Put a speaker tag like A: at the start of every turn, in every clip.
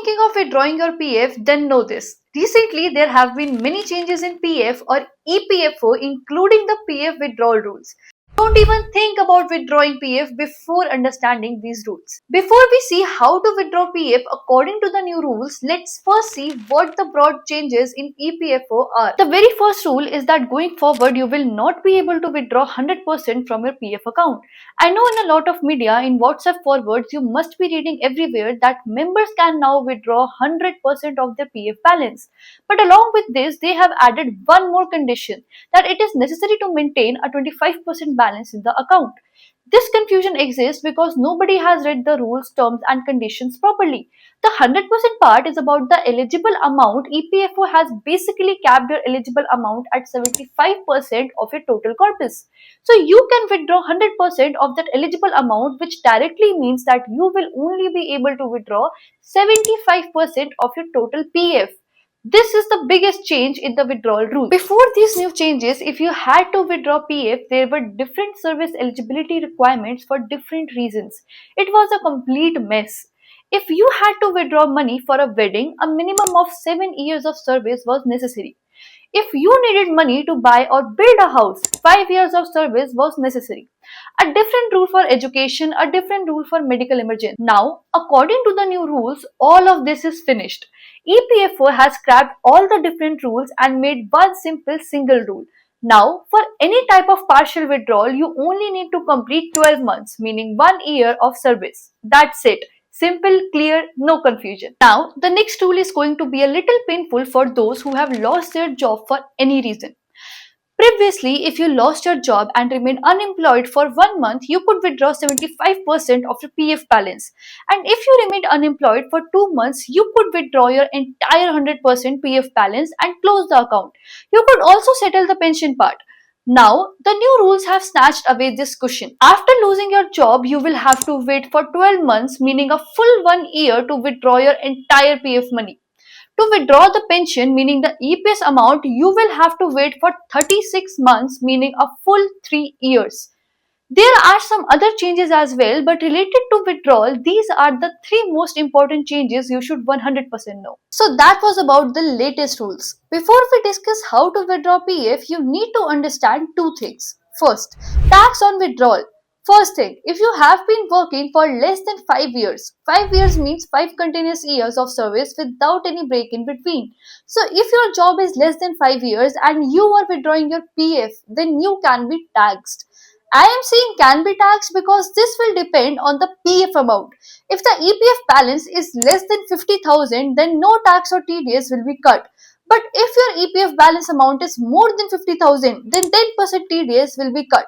A: thinking of withdrawing your PF, then know this. Recently, there have been many changes in PF or EPFO, including the PF withdrawal rules. Don't even think about withdrawing PF before understanding these rules. Before we see how to withdraw PF according to the new rules, let's first see what the broad changes in EPFO are. The very first rule is that going forward, you will not be able to withdraw 100% from your PF account. I know in a lot of media, in WhatsApp forwards, you must be reading everywhere that members can now withdraw 100% of their PF balance. But along with this, they have added one more condition, that it is necessary to maintain a 25% balance in the account. This confusion exists because nobody has read the rules, terms, and conditions properly. The 100% part is about the eligible amount. EPFO has basically capped your eligible amount at 75% of your total corpus. So you can withdraw 100% of that eligible amount, which directly means that you will only be able to withdraw 75% of your total PF. This is the biggest change in the withdrawal rule. Before these new changes, if you had to withdraw PF, there were different service eligibility requirements for different reasons. It was a complete mess. If you had to withdraw money for a wedding, a minimum of 7 years of service was necessary. If you needed money to buy or build a house, 5 years of service was necessary. A different rule for education, a different rule for medical emergency. Now, according to the new rules, all of this is finished. EPFO has scrapped all the different rules and made one simple single rule. Now, for any type of partial withdrawal, you only need to complete 12 months, meaning 1 year of service. That's it. Simple, clear, no confusion. Now, the next rule is going to be a little painful for those who have lost their job for any reason. Previously, if you lost your job and remained unemployed for 1 month, you could withdraw 75% of your PF balance. And if you remained unemployed for 2 months, you could withdraw your entire 100% PF balance and close the account. You could also settle the pension part. Now, the new rules have snatched away this cushion. After losing your job, you will have to wait for 12 months, meaning a full 1 year to withdraw your entire PF money. To withdraw the pension, meaning the EPS amount, you will have to wait for 36 months, meaning a full 3 years. There are some other changes as well, but related to withdrawal, these are the 3 most important changes you should 100% know. So that was about the latest rules. Before we discuss how to withdraw PF, you need to understand 2 things. First, tax on withdrawal. First thing, if you have been working for less than 5 years, 5 years means 5 continuous years of service without any break in between. So if your job is less than 5 years and you are withdrawing your PF, then you can be taxed. I am saying can be taxed because this will depend on the PF amount. If the EPF balance is less than 50,000, then no tax or TDS will be cut. But if your EPF balance amount is more than 50,000, then 10% TDS will be cut.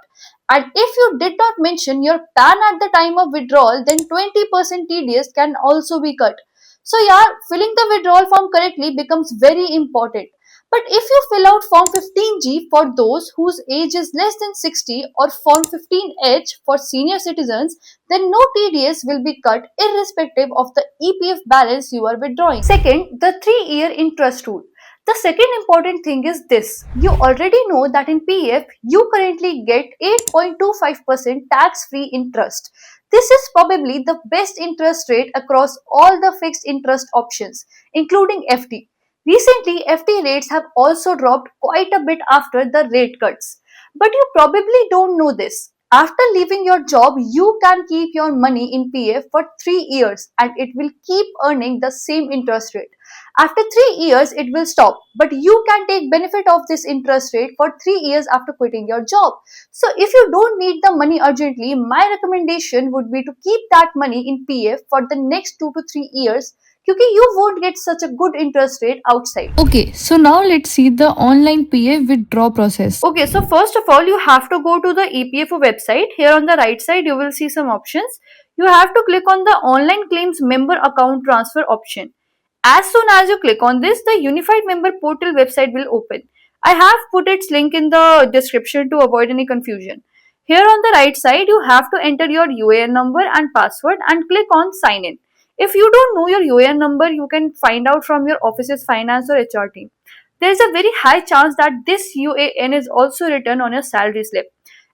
A: And if you did not mention your PAN at the time of withdrawal, then 20% TDS can also be cut. So yeah, filling the withdrawal form correctly becomes very important. But if you fill out Form 15G for those whose age is less than 60 or Form 15H for senior citizens, then no TDS will be cut irrespective of the EPF balance you are withdrawing. Second, the 3-year interest rule. The second important thing is this. You already know that in PF, you currently get 8.25% tax-free interest. This is probably the best interest rate across all the fixed interest options, including FD. Recently, FD rates have also dropped quite a bit after the rate cuts. But you probably don't know this. After leaving your job, you can keep your money in PF for 3 years and it will keep earning the same interest rate. After 3 years, it will stop, but you can take benefit of this interest rate for 3 years after quitting your job. So if you don't need the money urgently, my recommendation would be to keep that money in PF for the next 2 to 3 years because you won't get such a good interest rate outside.
B: Okay, so now let's see the online PF withdraw process.
A: Okay, so first of all, you have to go to the EPFO website. Here on the right side, you will see some options. You have to click on the online claims member account transfer option. As soon as you click on this, the Unified Member Portal website will open. I have put its link in the description to avoid any confusion. Here on the right side, you have to enter your UAN number and password and click on sign in. If you don't know your UAN number, you can find out from your office's finance or HR team. There is a very high chance that this UAN is also written on your salary slip.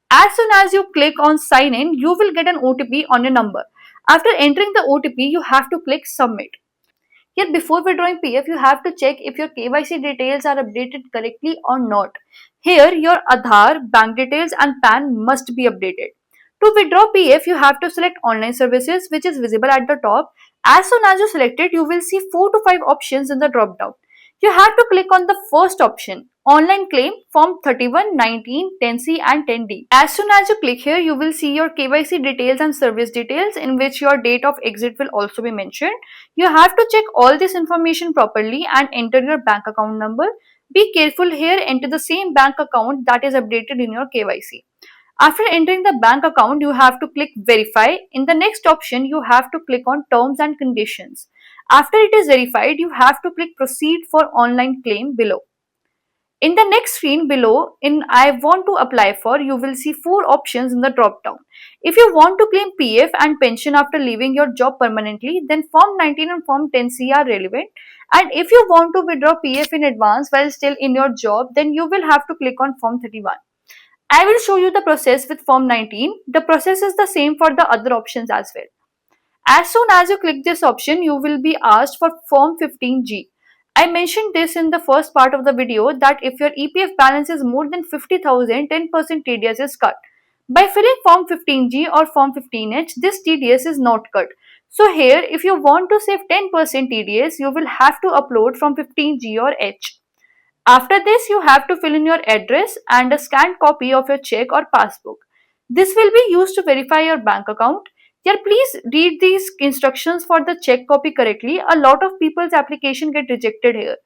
A: As soon as you click on sign in, you will get an OTP on your number. After entering the OTP, you have to click submit. Here, before withdrawing PF, you have to check if your KYC details are updated correctly or not. Here, your Aadhaar, bank details, and PAN must be updated. To withdraw PF, you have to select online services, which is visible at the top. As soon as you select it, you will see 4 to 5 options in the drop down. You have to click on the first option, online claim, form 31, 19, 10C and 10D. As soon as you click here, you will see your KYC details and service details, in which your date of exit will also be mentioned. You have to check all this information properly and enter your bank account number. Be careful here, enter the same bank account that is updated in your KYC. After entering the bank account, you have to click verify. In the next option, you have to click on terms and conditions. After it is verified, you have to click proceed for online claim below. In the next screen below, in I want to apply for, you will see 4 options in the drop down. If you want to claim PF and pension after leaving your job permanently, then Form 19 and Form 10C are relevant. And if you want to withdraw PF in advance while still in your job, then you will have to click on Form 31. I will show you the process with Form 19. The process is the same for the other options as well. As soon as you click this option, you will be asked for Form 15G. I mentioned this in the first part of the video that if your EPF balance is more than 50,000, 10% TDS is cut. By filling Form 15G or Form 15H, this TDS is not cut. So here, if you want to save 10% TDS, you will have to upload from 15G or H. After this, you have to fill in your address and a scanned copy of your check or passbook. This will be used to verify your bank account. Here, please read these instructions for the check copy correctly. A lot of people's application get rejected here.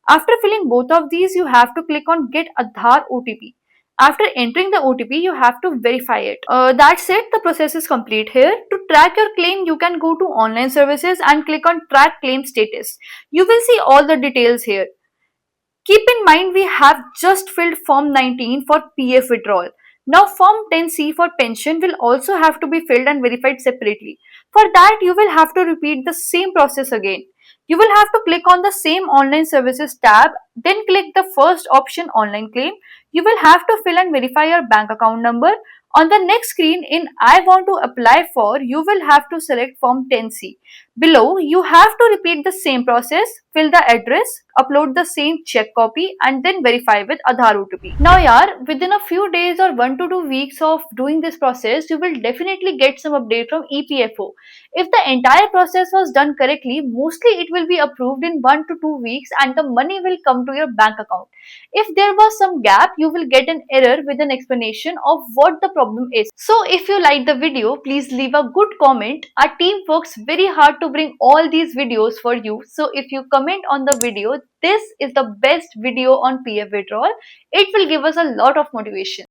A: After filling both of these, you have to click on Get Aadhaar OTP. After entering the OTP, you have to verify it. That's it. The process is complete here. To track your claim, you can go to online services and click on Track Claim Status. You will see all the details here. Keep in mind we have just filled Form 19 for PF withdrawal. Now Form 10C for pension will also have to be filled and verified separately. For that, you will have to repeat the same process again. You will have to click on the same online services tab, then click the first option, online claim. You will have to fill and verify your bank account number. On the next screen in I want to apply for, you will have to select Form 10C. Below, you have to repeat the same process, fill the address, upload the same check copy and then verify with Aadhaar OTP. Now yaar, within a few days or 1 to 2 weeks of doing this process, you will definitely get some update from EPFO. If the entire process was done correctly, mostly it will be approved in 1 to 2 weeks and the money will come to your bank account. If there was some gap, you will get an error with an explanation of what the problem is. So if you like the video, please leave a good comment. Our team works very hard to bring all these videos for you. So if you comment on the video, this is the best video on PF withdrawal, it will give us a lot of motivation.